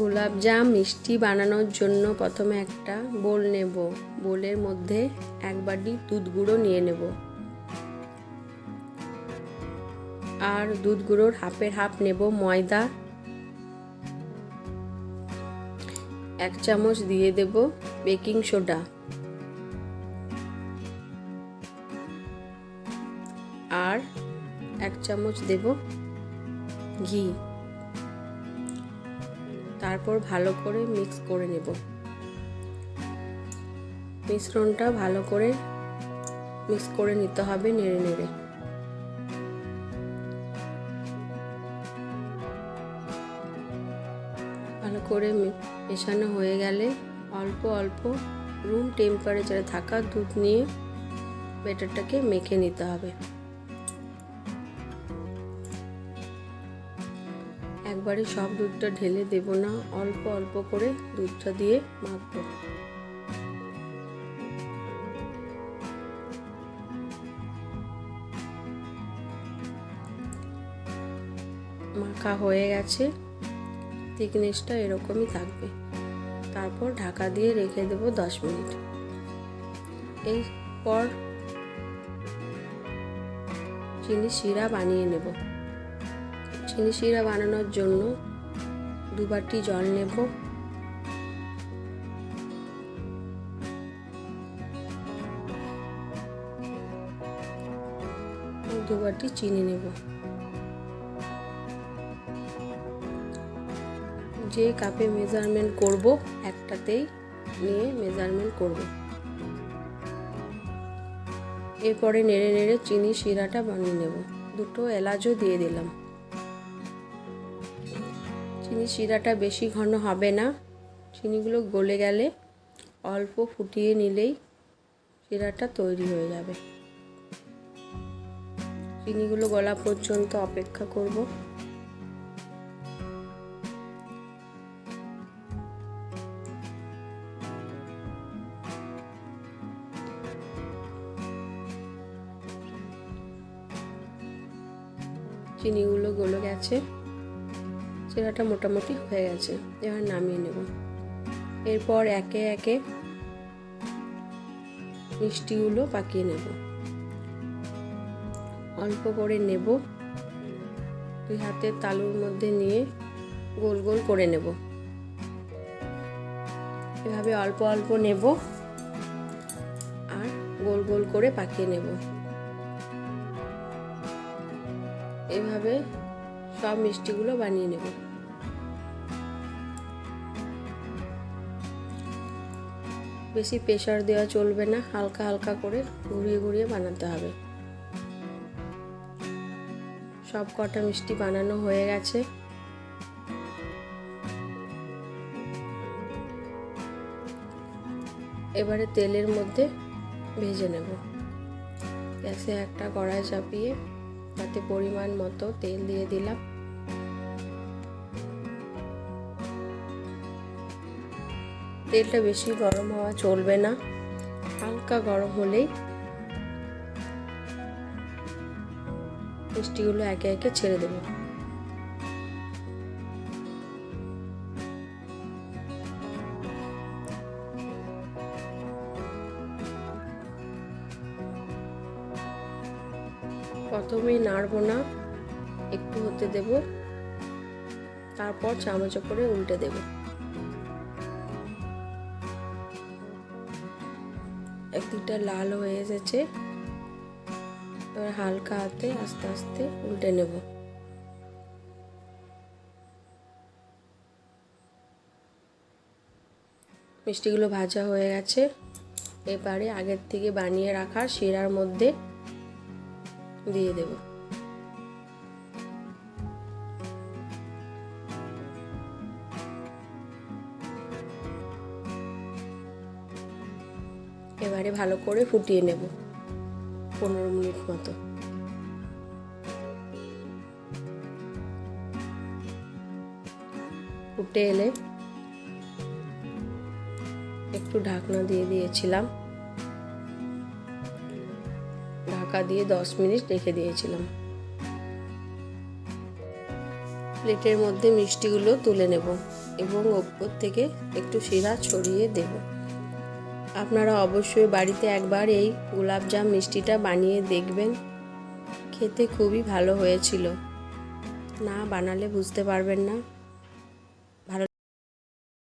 গোলাপজাম মিষ্টি বানানোর জন্য প্রথমে একটা বোল নেব। বোলের মধ্যে 1 বাটি দুধ গুঁড়ো নিয়ে নেব আর দুধ গুঁড়োর হাফের হাফ নেব ময়দা। 1 চামচ দিয়ে দেব বেকিং সোডা আর 1 চামচ দেব ঘি। তারপর ভালো করে মিক্স করে নেব। মিশ্রণটা ভালো করে মিক্স করে নিতে হবে নেড়ে নেড়ে। ভালো করে মেশানো হয়ে গেলে অল্প অল্প রুম টেম্পারেচারে থাকা দুধ নিয়ে ব্যাটারটাকে মেখে নিতে হবে। একবারে সব দুধটা ঢেলে দেব না, অল্প অল্প করে দুধটা দিয়ে মাখবো। মাখা হয়ে গেছে, থিকনেসটা এরকমই থাকবে। তারপর ঢাকা দিয়ে রেখে দেব 10 মিনিট। এরপর চিনি শিরা বানিয়ে নেব। চিনি শিরা বানানোর জন্য 2 বাটি জল নেব। 2 বাটি চিনি নেব। যে কাপে মেজারমেন্ট করব একটাতেই নিয়ে মেজারমেন্ট করব। এরপরে নেড়ে নেড়ে চিনি শিরাটা বানিয়ে নেব। 2টো এলাচও দিয়ে দিলাম। চিনি শিরাটা বেশি ঘন হবে না, চিনিগুলো গলে গেলে অল্প ফুটিয়ে নিলেই শিরাটা তৈরি হয়ে যাবে। চিনিগুলো গলা পর্যন্ত অপেক্ষা করব। চিনিগুলো গলে গেছে, শিরাটা মোটামুটি হয়ে গেছে। এবার নামিয়ে নেব। এরপর একে একে মিষ্টিগুলো পাকিয়ে নেব। অল্প করে নেব, 2 হাতের তালুর মধ্যে নিয়ে গোল গোল করে নেব। এভাবে অল্প অল্প নেব আর গোল গোল করে পাকিয়ে নেব। এভাবে সব মিষ্টিগুলো বানিয়ে নেব। বেশি প্রেসার দেওয়া চলবে না, হালকা হালকা করে ঘুরিয়ে ঘুরিয়ে বানাতে হবে। সব কটা মিষ্টি বানানো হয়ে গেছে। এবারে তেলের মধ্যে ভেজে নেব। গ্যাসে একটা কড়াই চাপিয়ে তাতে পরিমাণ মতো তেল দিয়ে দিলাম। তেলটা বেশি গরম হওয়া চলবে না, হালকা গরম হলেই মিষ্টিগুলো একে একে ছেড়ে দেব। প্রথমেই নাড়বো না, একটু হতে দেব, তারপর চামচে করে উল্টে দেব। একদিকটা লাল হয়ে এসেছে, এবার হালকা হাতে আস্তে আস্তে উল্টে নেব। মিষ্টিগুলো ভাজা হয়ে গেছে। এবারে আগের থেকে বানিয়ে রাখা শিরার মধ্যে দিয়ে দেব। এবারে ভালো করে ফুটিয়ে নেব 15 মিনিট মতো। ফুটে এলে একটু ঢাকনা দিয়ে দিয়েছিলাম, ঢাকা দিয়ে 10 মিনিট রেখে দিয়েছিলাম। প্লেটের মধ্যে মিষ্টিগুলো তুলে নেব। এবং ওপর থেকে একটু শিরা ছড়িয়ে দেব। আপনারা অবশ্যই বাড়িতে একবার এই গোলাপজাম মিষ্টিটা বানিয়ে দেখবেন, খেতে খুবই ভালো হয়েছিল, না বানালে বুঝতে পারবেন না।